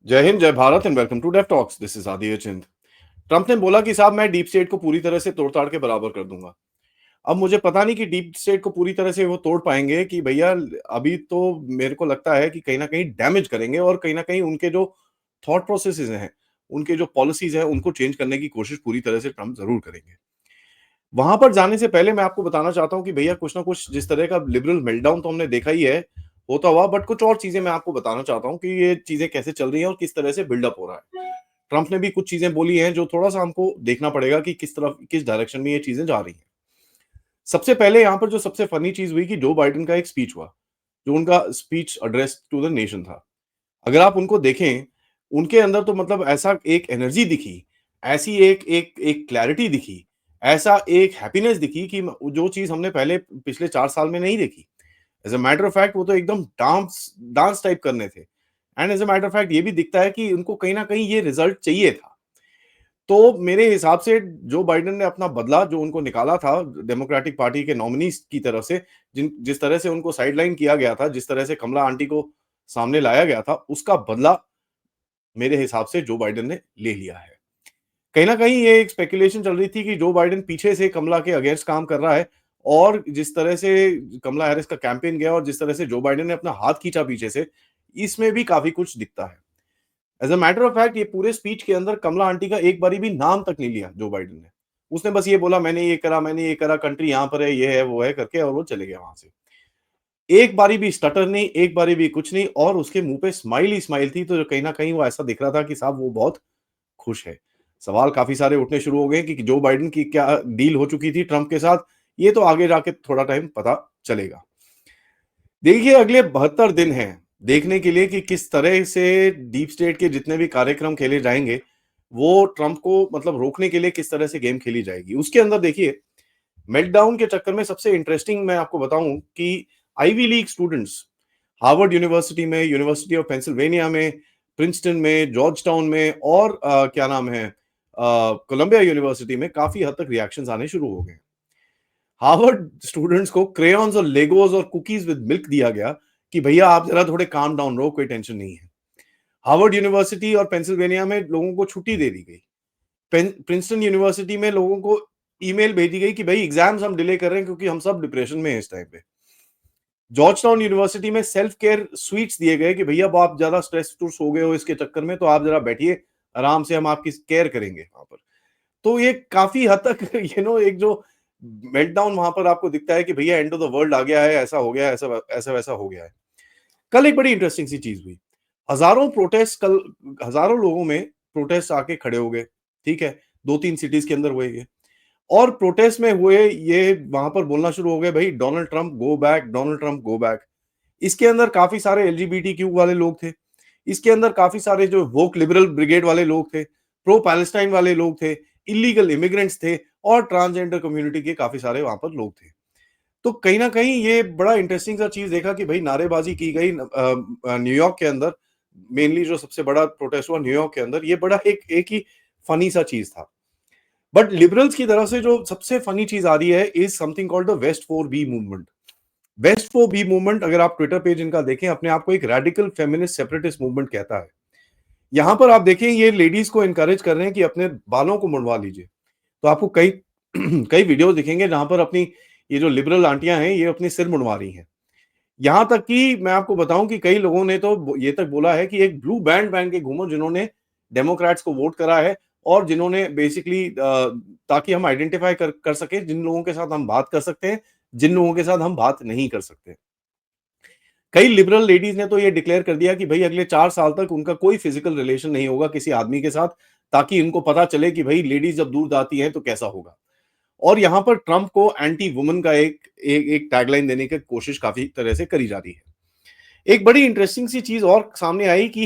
जय हिंद, जय Bharat and welcome to Dev talks. This is Aditya Chind. Trump ने बोला कि साहब मैं डीप स्टेट को पूरी तरह से तोड़-ताड़ के बराबर कर दूंगा। अब मुझे पता नहीं कि डीप स्टेट को पूरी तरह से वो तोड़ पाएंगे कि भैया अभी तो मेरे को लगता है कि कहीं न कहीं डैमेज करेंगे और कहीं न कहीं उनके जो थॉट प्रोसेसेस हैं, उनके जो पॉलिसीज़ हैं, उनको चेंज करने की कोशिश पूरी तरह से ट्रंप ज़रूर करेंगे। वहाँ पर जाने से पहले मैं आपको बताना चाहता हूँ कि भैया कुछ ना कुछ जिस तरह का लिबरल मेल्टडाउन तो हमने देखा ही है, होता हुआ, बट कुछ और चीज़ें मैं आपको बताना चाहता हूँ कि ये चीज़ें कैसे चल रही हैं और किस तरह से बिल्डअप हो रहा है। ट्रंप ने भी कुछ चीज़ें बोली हैं जो थोड़ा-सा हमको देखना पड़ेगा कि किस डायरेक्शन में ये चीज़ें जा रही हैं। सबसे पहले यहाँ पर जो सबसे फनी चीज़ हुई कि जो बाइडेन का एक स्पीच हुआ, जो उनका speech address to the nation था। अगर आप उनको देखें, उनके अंदर तो मतलब ऐसा एक एनर्जी दिखी, ऐसी एक एक एक क्लैरिटी दिखी, ऐसा एक हैप्पीनेस दिखी कि म जो चीज़ हमने पहले पिछले 4 साल में नहीं देखी। As a matter of fact वो तो एकदम डांस डांस टाइप करने थे। And as a matter of fact ये भी दिखता है कि उनको कहीं न कहीं ये रिज़ल्ट चाहिए था। तो मेरे हिसाब से जो बाइडेन ने अपना बदला जो उनको निकाला था डेमोक्रेटिक पार्टी के नॉमिनीज़ की तरफ से, जिस तरह से उनको साइडलाइन किया गया था, जिस तरह से कमला आंटी को सामने लाया गया था, उसका बदला मेरे हिसाब से जो बाइडेन ने ले लिया है। कहीं न कहीं ये एक स्पेकुलेशन चल रही थी कि जो बाइडेन पीछे से कमला के अगेंस्ट काम कर रहा है और जिस तरह से कमला हैरिस का कैंपेन गया और जिस तरह से जो बाइडेन ने अपना हाथ खींचा पीछे से, इसमें भी काफ़ी कुछ दिखता है। As a matter of fact ये पूरे स्पीच के अंदर कमला आंटी का एक बारी भी नाम तक नहीं लिया जो बाइडेन ने। उसने बस ये बोला मैंने ये करा, कंट्री यहाँ पर है, ये है, वो है करके और वो चले गए वहाँ से। एक बारी भी स्टटर नहीं, एक बारी भी कुछ नहीं और उसके मुँह पे स्माइल ही स्माइल थी, तो कहीं न कहीं वो ऐसा दिख रहा था कि साहब वो बहुत खुश है। सवाल काफ़ी सारे उठने शुरू हो गए कि जो बाइडेन की क्या डील हो चुकी थी ट्रंप के साथ, ये तो आगे जाके थोड़ा टाइम पता चलेगा। देखिए अगले 72 दिन हैं, देखने के लिए कि किस तरह से डीप स्टेट के जितने भी कार्यक्रम खेले जाएँगे, वो ट्रंप को मतलब रोकने के लिए किस तरह से गेम खेली जाएगी। उसके अंदर देखिए, मेल्टडाउन के चक्कर में सबसे इंटरेस्टिंग मैं आपको बताऊँ कि ivy league students Harvard university में, यूनिवर्सिटी ऑफ पेंसिल्वेनिया में, प्रिंसटन में, जॉर्जटाउन में और क्या नाम है कोलंबिया यूनिवर्सिटी में काफ़ी हद तक रिएक्शंस आने शुरू हो गए। हार्वर्ड स्टूडेंट्स को क्रेयॉन्स और लेगोस और कुकीज़ विद मिल्क दिया गया कि भैया आप ज़रा थोड़े काम डाउन रहो, कोई टेंशन नहीं है। हार्वर्ड यूनिवर्सिटी और पेंसिल्वेनिया में लोगों को छुट्टी दे दी गई। प्रिंसटन यूनिवर्सिटी में लोगों को ईमेल भेजी गई कि भाई एग्जाम्स हम डिले कर रहे हैं क्योंकि हम सब डिप्रेशन में हैं इस टाइम पे। जॉर्ज टाउन यूनिवर्सिटी में सेल्फ केयर स्वीट्स दिए गए कि भैया अब आप ज्यादा स्ट्रेस स्ट्रेस हो गए हो इसके चक्कर में तो आप जरा बैठिए, आराम से हम आपकी केयर करेंगे वहां पर। तो ये काफी हद तक एक जो मेल्टडाउन वहां पर आपको दिखता है कि भैया एंड ऑफ द वर्ल्ड आ गया है, ऐसा हो गया है, ऐसा ऐसा वैसा हो गया है। कल एक बड़ी इंटरेस्टिंग सी चीज हुई। हजारों प्रोटेस्ट कल, हजारों लोगों में प्रोटेस्ट आके खड़े हो गए। ठीक है, 2-3 सिटीज के अंदर हुए ये। और प्रोटेस्ट में हुए ये वहां पर बोलना शुरू हो गए, भाई Donald Trump go back, Donald Trump go back. इसके अंदर काफी सारे एलजीबीटीक्यू वाले लोग थे। इसके अंदर काफी सारे जो वोक लिबरल ब्रिगेड वाले लोग थे, प्रो पैलेस्टाइन वाले लोग थे, इलीगल इमिग्रेंट्स थे और ट्रांसजेंडर कम्युनिटी के काफी सारे वहां पर लोग थे। तो कहीं ना कहीं ये बड़ा इंटरेस्टिंग सा चीज देखा कि भाई नारेबाजी की गई न्यूयॉर्क के अंदर। मेनली जो सबसे बड़ा प्रोटेस्ट हुआ न्यूयॉर्क के अंदर, ये बड़ा एक एक ही फनी सा चीज था। बट लिबरल्स की तरफ से जो सबसे फनी चीज आ रही है is something called the west four B movement. West four B movement अगर आप ट्विटर पेज इनका देखें, अपने आप को एक रेडिकल फेमिनिस्ट सेपरेटिस्ट मूवमेंट कहता है। यहां पर आप देखें ये लेडीज को एनकरेज कर रहे हैं कि अपने बालों को मुड़वा लीजिए। तो आपको कई कई वीडियो दिखेंगे जहां पर अपनी ये जो लिबरल आंटियां हैं ये अपने सिर मुड़वा रही हैं। यहां तक कि मैं आपको बताऊं कि कई लोगों ने तो ये तक बोला है कि एक ब्लू बैंड पहन के घूमो जिन्होंने डेमोक्रेट्स को वोट करा है और जिन्होंने बेसिकली ताकि हम आइडेंटिफाई कर सके जिन लोगों के साथ हम बात कर सकते हैं, जिन लोगों के साथ हम बात नहीं कर सकते। कई लिबरल लेडीज ने तो ये डिक्लेयर कर दिया कि भाई अगले 4 साल तक उनका कोई फिजिकल रिलेशन नहीं होगा किसी आदमी के साथ, ताकि इनको पता चले कि भाई लेडीज जब दूध आती हैं तो कैसा होगा। और यहां पर ट्रंप को एंटी वुमन का एक टैगलाइन देने की कोशिश काफी तरह से करी जा रही है। एक बड़ी इंटरेस्टिंग सी चीज और सामने आई कि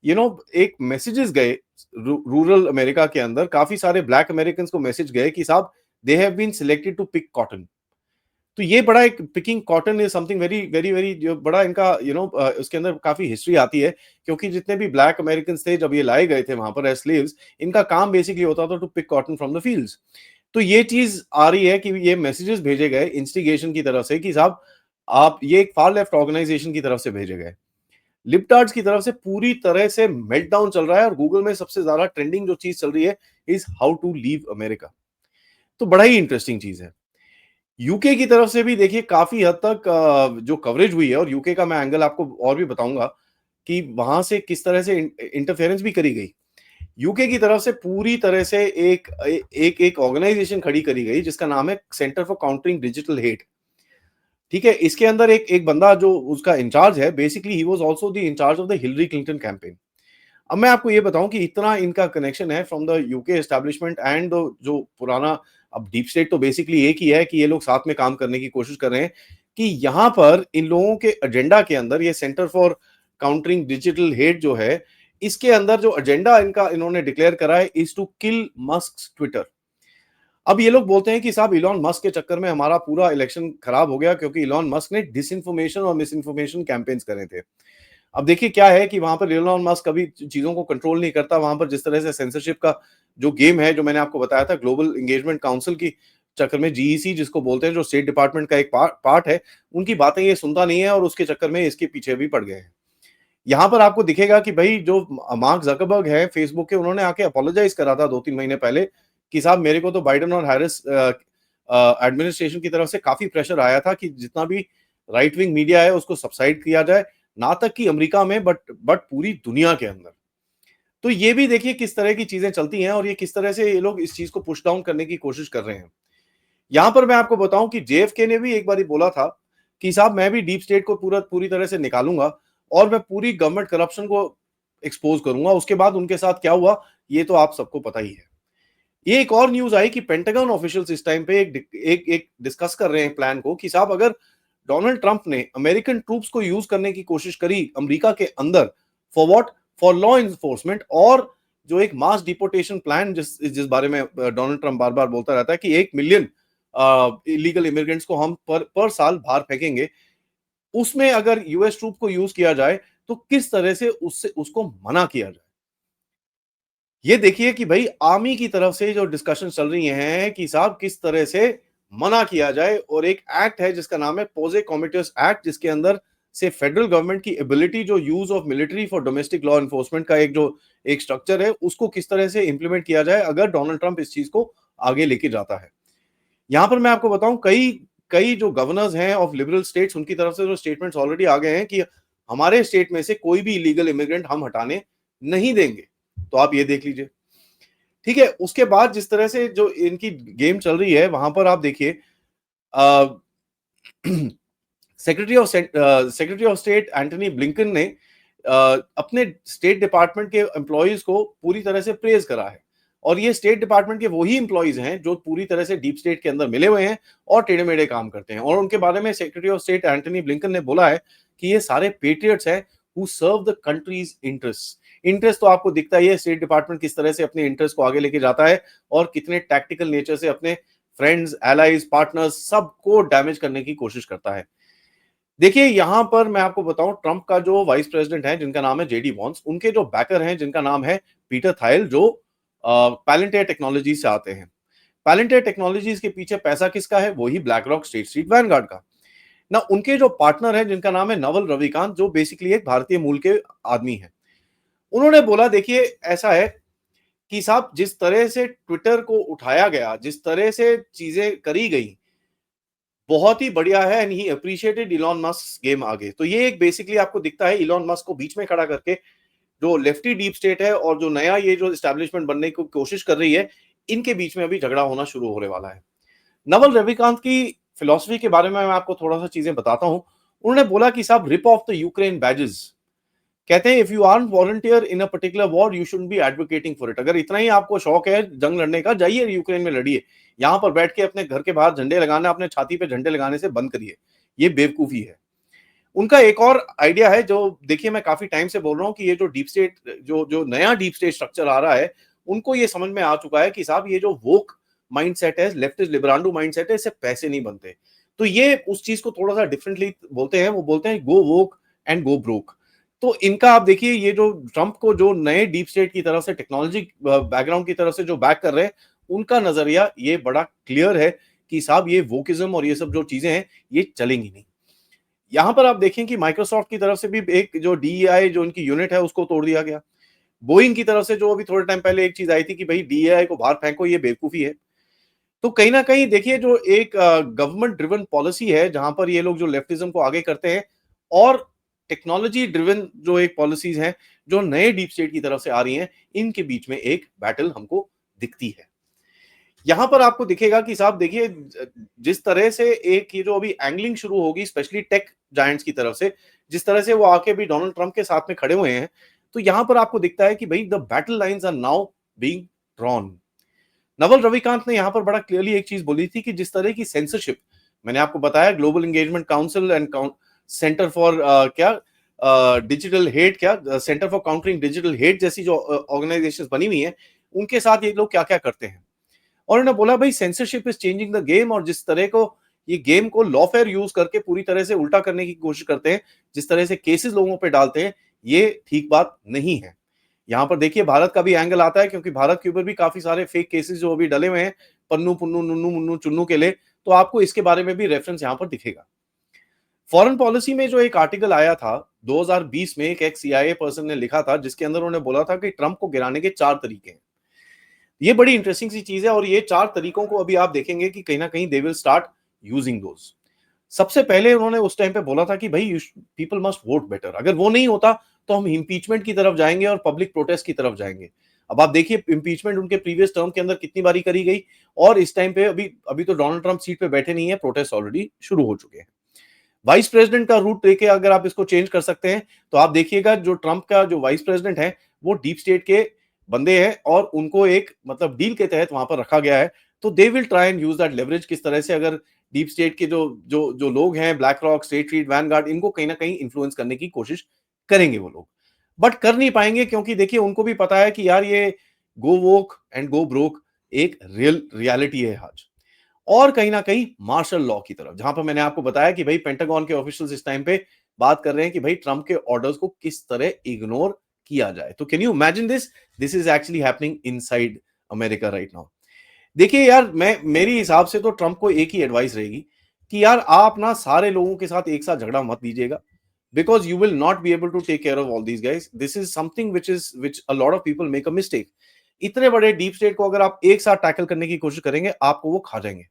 एक मैसेजेस गए रूरल अमेरिका के अंदर, काफी सारे ब्लैक अमेरिकन को मैसेज गए कि साहब they have been selected to pick cotton. तो ये बड़ा एक picking cotton is something very very very जो बड़ा इनका उसके अंदर काफी हिस्ट्री आती है। क्योंकि जितने भी ब्लैक अमेरिकन थे जब ये लाए गए थे वहां पर एज स्लेव्स, इनका काम बेसिकली होता था to pick cotton from the fields. तो ये चीज आ रही है कि ये मैसेजेस भेजे गए इंस्टिगेशन की तरफ से कि साहब आप, ये एक फार लेफ्ट ऑर्गेनाइजेशन की तरफ से भेजे गए। लिबटार्ड्स की तरफ से पूरी तरह से मेल्टडाउन चल रहा है और गूगल में सबसे ज़्यादा ट्रेंडिंग जो चीज़ चल रही है is how to leave America. तो बड़ा ही इंटरेस्टिंग चीज़ है। यूके की तरफ से भी देखिए काफ़ी हद तक जो कवरेज हुई है और यूके का मैं एंगल आपको और भी बताऊँगा कि वहाँ से किस तरह से इंटरफेरेंस भी करी गई। यूके की तरफ से पूरी तरह से एक ऑर्गेनाइजेशन खड़ी करी गई जिसका नाम है centre for countering digital hate. ठीक है? इसके अंदर एक एक बंदा जो उसका इंचार्ज है, basically he was also the incharge of the Hillary Clinton campaign. अब मैं आपको ये बताऊँ कि इतना इनका कनेक्शन है from the UK establishment and जो पुराना, अब डीप स्टेट तो बेसिकली एक ही है कि ये लोग साथ में काम करने की कोशिश कर रहे हैं कि यहाँ पर इन लोगों के एजेंडा के अंदर ये centre for countering digital hate जो है, इसके अंदर जो एजेंडा इनका इन्होंने डिक्लेयर करा है इज़ टू किल मस्क्स ट्विटर। अब ये लोग बोलते हैं कि साहब इलॉन मस्क के चक्कर में हमारा पूरा इलेक्शन खराब हो गया क्योंकि इलॉन मस्क ने डिसइन्फॉर्मेशन और मिसइन्फॉर्मेशन कैंपेन्स करे थे। अब देखिए क्या है कि वहाँ पर इलॉन मस्क कभी चीज़ों को कंट्रोल नहीं करता, वहाँ पर जिस तरह से सेंसरशिप का जो गेम है, जो मैंने आपको बताया था ग्लोबल एंगेजमेंट काउंसिल की चक्कर में जीईसी जिसको बोलते हैं, जो स्टेट डिपार्टमेंट का एक पार्ट है, उनकी बातें ये सुनता नहीं है और उसके चक्कर में इसके पीछे भी पड़ गए हैं। यहाँ पर आपको दिखेगा कि भई जो मार्क ज़करबर्ग हैं फेसबुक के, उन्होंने आके अपोलोजाइज़ करा था 2-3 महीने पहले कि साहब मेरे को तो बाइडेन और हैरिस एडमिनिस्ट्रेशन की तरफ से काफ़ी प्रेशर आया था कि जितना भी राइट विंग मीडिया है उसको सबसाइड किया जाए, ना तक कि अमेरिका में बट पूरी दुनिया के अंदर। तो ये भी देखिए किस तरह की चीज़ें चलती हैं और ये किस तरह से ये लोग इस चीज़ को पुश डाउन करने की कोशिश कर रहे हैं। यहाँ पर मैं आपको बताऊँ कि जेएफके ने भी एक बारी बोला था कि साहब मैं भी डीप स्टेट को पूरी तरह से निकालूँगा और मैं पूरी गवर्नमेंट करप्शन को एक्सपोज़ करूँगा। उसके बाद उनके साथ क्या हुआ, ये तो आप सबको पता ही है। ये एक और न्यूज़ आई कि पेंटागन ऑफिशियल्स इस टाइम पे एक डिस्कस कर रहे हैं प्लान को कि साहब अगर डोनाल्ड ट्रंप ने अमेरिकन ट्रूप्स को यूज़ करने की कोशिश करी अमेरिका के अंदर, for what? For law enforcement, और जो एक मास डिपोर्टेशन प्लान जिस जिस बारे में डोनाल्ड ट्रंप बार-बार बोलता रहता है कि 1 मिलियन इल्लीगल इमिग्रेंट्स को हम पर साल बाहर फेंकेंगे। उसमें अगर यूएस ट्रूप को यूज़ किया जाए, तो किस तरह से उससे उसको मना किया जाए। ये देखिए कि भई आर्मी की तरफ से जो डिस्कशन चल रही हैं कि साहब किस तरह से मना किया जाए, और एक एक्ट है जिसका नाम है पोजे कॉमिटेस एक्ट, जिसके अंदर से फेडरल गवर्नमेंट की एबिलिटी जो use of military for domestic law enforcement का एक स्ट्रक्चर है, उसको किस तरह से इंप्लीमेंट किया जाए अगर डोनाल्ड ट्रंप इस चीज़ को आगे लेके जाता है। यहाँ पर मैं आपको बताऊँ कई कई जो गवर्नर्स हैं ऑफ लिबरल स्टेट्स, उनकी तरफ से जो स्टेटमेंट्स ऑलरेडी आ गए हैं कि हमारे स्टेट में से कोई भी इल्लीगल इमिग्रेंट हम हटाने नहीं देंगे। तो आप ये देख लीजिए। ठीक है, उसके बाद जिस तरह से जो इनकी गेम चल रही है, वहाँ पर आप देखिए uh, secretary of state Antony Blinken ने अपने स्टेट डिपार्टमेंट के एम्प्लॉइज़ को पूरी तरह से प्रेज़ करा है। और ये स्टेट डिपार्टमेंट के वही एम्प्लॉइज़ हैं जो पूरी तरह से डीप स्टेट के अंदर मिले हुए हैं और टेढ़े-मेढ़े काम करते हैं। और उनके बारे में secretary of state Antony Blinken ने बोला है कि ये सारे पेट्रियट्स हैं who serve the countries interests. Interest तो आपको दिखता ही है स्टेट डिपार्टमेंट किस तरह से अपने इंटरेस्ट को आगे लेके जाता है और कितने टैक्टिकल नेचर से अपने फ्रेंड्स, एलाइज, पार्टनर्स सबको डैमेज करने की कोशिश करता है। देखिए यहाँ पर मैं आपको बताऊं, ट्रंप का जो वाइस प्रेसिडेंट है जिनका नाम है जेडी वॉन्स, उनके जो बैकर हैं जिनका नाम है पीटर थाइल, जो पैलेंटियर टेक्नोलॉजी से आते हैं। पैलेंटियर टेक्नोलॉजीज के पीछे पैसा किसका है? वही black rock, state street, Vanguard का। ना उनके जो पार्टनर हैं जिनका नाम है नवल रविकांत, जो बेसिकली एक भारतीय मूल के आदमी है। उन्होंने बोला देखिए ऐसा है कि साहब जिस तरह से ट्विटर को उठाया गया, जिस तरह से चीजें करी गई, बहुत ही बढ़िया है and he appreciated Elon Musk game आगे। तो ये एक बेसिकली आपको दिखता है इलॉन मस्क को बीच में खड़ा करके जो लेफ्टी डीप स्टेट है और जो नया ये जो एस्टेब्लिशमेंट बनने की कोशिश कर रही है, इनके बीच में अभी झगड़ा होना शुरू होने वाला है। नवल रविकांत की फिलॉसफी के बारे में मैं आपको थोड़ा-सा चीजें बताता हूँ। उन्होंने बोला कि साहब rip off the Ukraine badges. कहते हैं if you are volunteer in a particular war you should be advocating for it. अगर इतना ही आपको शौक है जंग लड़ने का, जाइए यूक्रेन में लड़िए। यहाँ पर बैठ के अपने घर के बाहर झंडे लगाना, अपने छाती पे झंडे लगाने से बंद करिए। ये बेवकूफी है। उनका एक और आइडिया है जो देखिए मैं काफी टाइम से बोल रहा हूँ कि ये जो डीप स्टेट जो जो नया डीप स्टेट स्ट्रक्चर आ रहा है, उनको ये समझ में आ चुका है कि साहब ये जो वोक माइंडसेट है, लेफ्टिस्ट लिबरांडो माइंडसेट है, इससे पैसे नहीं बनते। तो ये उस चीज को थोड़ा सा डिफरेंटली बोलते हैं, वो बोलते हैं गो वोक एंड गो ब्रोक। तो इनका आप देखिए ये जो ट्रंप को जो नए डीप स्टेट की तरफ से टेक्नोलॉजी बैकग्राउंड की तरफ से जो बैक कर रहे हैं, उनका नजरिया ये बड़ा क्लियर है कि साहब ये वोकिज्म और ये सब जो चीजें हैं ये चलेंगी नहीं। यहाँ पर आप देखें कि माइक्रोसॉफ्ट की तरफ से भी एक जो डीईआई जो उनकी यूनिट है उसको तोड़ दिया गया। बोइंग की तरफ से जो अभी थोड़े टाइम पहले एक चीज़ आई थी कि भई डीईआई को बाहर फेंको, ये बेवकूफ़ी है। तो कहीं न कहीं देखिए जो एक गवर्नमेंट ड्रिवन पॉलिसी है, जहाँ पर ये लोग जो लेफ्टिज़्म को आगे करते हैं और टेक्नोलॉजी ड्रिवन जो एक पॉलिसीज़ हैं, जो नए डीप स्टेट की तरफ से आ रही हैं, इनके बीच में एक बैटल हमको दिखती है। यहाँ पर आपको दिखेगा कि साहब देखिए जिस तरह से एक ये जो अभी एंगलिंग शुरू होगी स्पेशली टेक जायंट्स की तरफ से, जिस तरह से वो आके भी डोनाल्ड ट्रंप के साथ में खड़े हुए हैं, तो यहाँ पर आपको दिखता है कि भई the battle lines are now being drawn. Naval Ravikant ने यहाँ पर बड़ा क्लियरली एक चीज बोली थी कि जिस तरह की सेंसरशिप मैंने आपको बताया global engagement council and centre for क्या डिजिटल हेट क्या centre for countering digital hate जैसी जो ऑर्गेनाइजेशंस बनी हुई हैं उनके साथ ये लोग क्या क्या करते हैं और उन्होंने बोला भाई censorship is changing the game और जिस तरह को ये गेम को लॉफेयर यूज करके पूरी तरह से उल्टा करने की कोशिश करते हैं जिस तरह से केसेस लोगों पे डालते हैं ये ठीक बात नहीं है। यहाँ पर देखिए भारत का भी एंगल आता है क्योंकि भारत के ऊपर भी काफी सारे फेक केसेस जो अभी डले हुए हैं पन्नू पुन्नू नुन्नू मुन्नू चुन्नू के लिए, तो आपको इसके बारे में भी रेफरेंस यहाँ पर दिखेगा। फॉरेन पॉलिसी में जो एक आर्टिकल आया था 2020 में एक एक्स सीआईए पर्सन ने लिखा था जिसके अंदर उन्होंने बोला था कि ट्रंप को गिराने के 4 तरीके हैं। ये बड़ी इंटरेस्टिंग सी चीज है और ये 4 तरीकों को अभी आप देखेंगे कि कहीं ना कहीं they will start using those. सबसे पहले उन्होंने उस टाइम पे बोला था कि भाई पीपल मस्ट वोट बेटर, अगर वो नहीं होता तो हम इम्पीचमेंट की तरफ जाएंगे और पब्लिक प्रोटेस्ट की तरफ जाएंगे। अब आप देखिए इम्पीचमेंट उनके प्रीवियस टर्म के अंदर कितनी बारी करी गई और इस टाइम पे अभी अभी तो डोनाल्ड ट्रंप सीट पे बैठे नहीं है, प्रोटेस्ट ऑलरेडी शुरू हो चुके हैं। वाइस प्रेसिडेंट का रूट लेके अगर आप इसको चेंज कर सकते हैं तो आप देखिएगा जो ट्रंप का जो वाइस प्रेसिडेंट है वो डीप स्टेट के बंदे हैं और उनको एक मतलब डील के तहत वहां पर रखा गया है। तो they will try and use that leverage किस तरह से अगर डीप स्टेट के जो जो जो लोग हैं black rock state street Vanguard इनको कहीं ना कहीं इन्फ्लुएंस करने की कोशिश करेंगे वो लोग, बट कर नहीं पाएंगे क्योंकि देखिए उनको भी पता है कि यार ये गो वोक एंड गो ब्रोक एक रियल रियलिटी है आज। और कहीं ना कहीं मार्शल लॉ की तरफ जहां पर मैंने आपको बताया कि भाई पेंटागन के ऑफिशियल्स इस टाइम पे बात कर रहे हैं कि भाई ट्रंप के ऑर्डर्स को किस तरह इग्नोर किया जाए। तो can you imagine this, this is actually happening inside America right now. देखिए यार मैं मेरी हिसाब से तो ट्रंप को एक ही एडवाइस रहेगी कि यार आप ना सारे लोगों के साथ एक साथ झगड़ा मत दीजिएगा because you will not be able to take care of all these guys. This is something which a lot of people make a mistake. इतने बड़े डीप स्टेट को अगर आप एक साथ टैकल करने की कोशिश करेंगे आपको वो खा जाएंगे।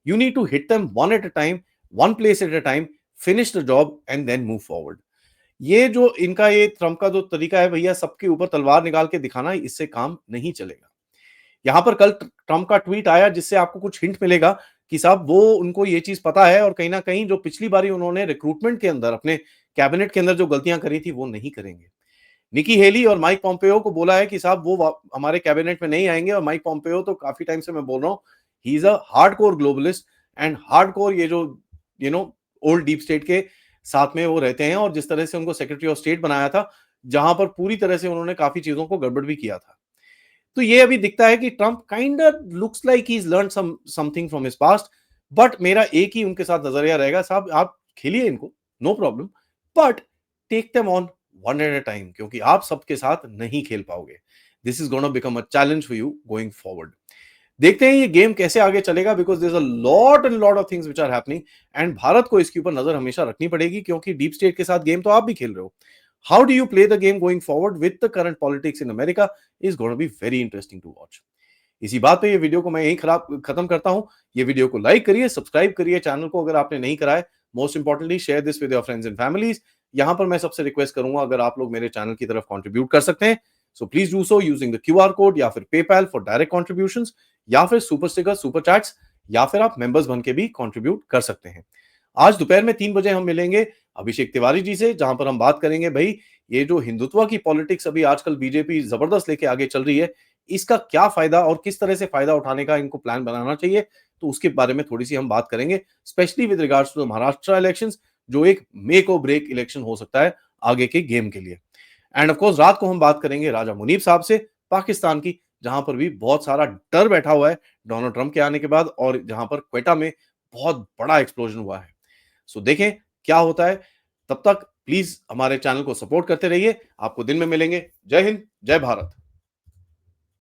You need to hit them one at a time, one place at a time, finish the job and then move forward. ये जो इनका ये ट्रंप का जो तरीका है भैया सबके ऊपर तलवार निकाल के दिखाना, इससे काम नहीं चलेगा। यहाँ पर कल ट्रंप का ट्वीट आया जिससे आपको कुछ हिंट मिलेगा कि साहब वो उनको ये चीज पता है और कहीं ना कहीं जो पिछली बारी उन्होंने रिक्रूटमेंट के अंदर अपने कैबिनेट के अंदर जो गलतियां करी थी वो नहीं करेंगे। निकी हेली और माइक पॉम्पेओ को बोला है कि साहब वो हमारे कैबिनेट में नहीं आएंगे और माइक पॉम्पेओ तो काफी टाइम से मैं बोल रहा हूँ he is a hardcore globalist and hardcore ये जो you know old deep state के साथ में वो रहते हैं और जिस तरह से उनको सेक्रेटरी ऑफ स्टेट बनाया था जहां पर पूरी तरह से उन्होंने काफी चीजों को गड़बड़ भी किया था। तो ये अभी दिखता है कि Trump kind looks like he is learn something from his past. But मेरा एक ही उनके साथ नजरिया रहेगा साहब आप खेलिए इनको, no problem, but take them on one at a time क्योंकि आप सबके साथ नहीं खेल पाओगे। This is gonna become a challenge for you going forward. देखते हैं ये गेम कैसे आगे चलेगा because there is a lot and lot of things which are happening and Bharat को इसके ऊपर नजर हमेशा रखनी पड़ेगी क्योंकि डीप स्टेट के साथ गेम तो आप भी खेल रहे हो। How do you play the game going forward with the current politics in America is gonna be very interesting to watch. इसी बात पे ये वीडियो को मैं यहीं खत्म करता हूं। ये वीडियो को लाइक करिए, सब्सक्राइब करिए चैनल को अगर आपने नहीं करा है। Most importantly share this with your friends and families. यहां पर मैं सबसे रिक्वेस्ट करूंगा अगर आप लोग मेरे चैनल की तरफ कंट्रीब्यूट कर सकते हैं so please do so using the QR code या फिर पेपैल फॉर डायरेक्ट कॉन्ट्रीब्यूशंस या फिर सुपर स्टिकर सुपर चैट्स या फिर आप मेंबर्स बन के भी कंट्रीब्यूट कर सकते हैं। आज दोपहर में 3 बजे हम मिलेंगे अभिषेक तिवारी जी से जहां पर हम बात करेंगे भाई ये जो हिंदुत्व की पॉलिटिक्स अभी आजकल बीजेपी जबरदस्त लेके आगे चल रही है इसका क्या फायदा और किस तरह से फायदा उठाने का इनको प्लान बनाना चाहिए। तो उसके बारे में थोड़ी सी हम बात करेंगे specially with regards to the Maharashtra elections जो एक मेक और ब्रेक इलेक्शन हो सकता है आगे के गेम के लिए। एंड ऑफ कोर्स रात को हम बात करेंगे राजा मुनीब साहब से पाकिस्तान की जहां पर भी बहुत सारा डर बैठा हुआ है डोनाल्ड ट्रंप के आने के बाद और जहां पर क्वेटा में बहुत बड़ा एक्सप्लोजन हुआ है। सो देखें क्या होता है। तब तक प्लीज हमारे चैनल को सपोर्ट करते रहिए। आपको दिन में मिलेंगे। जय हिंद, जय भारत।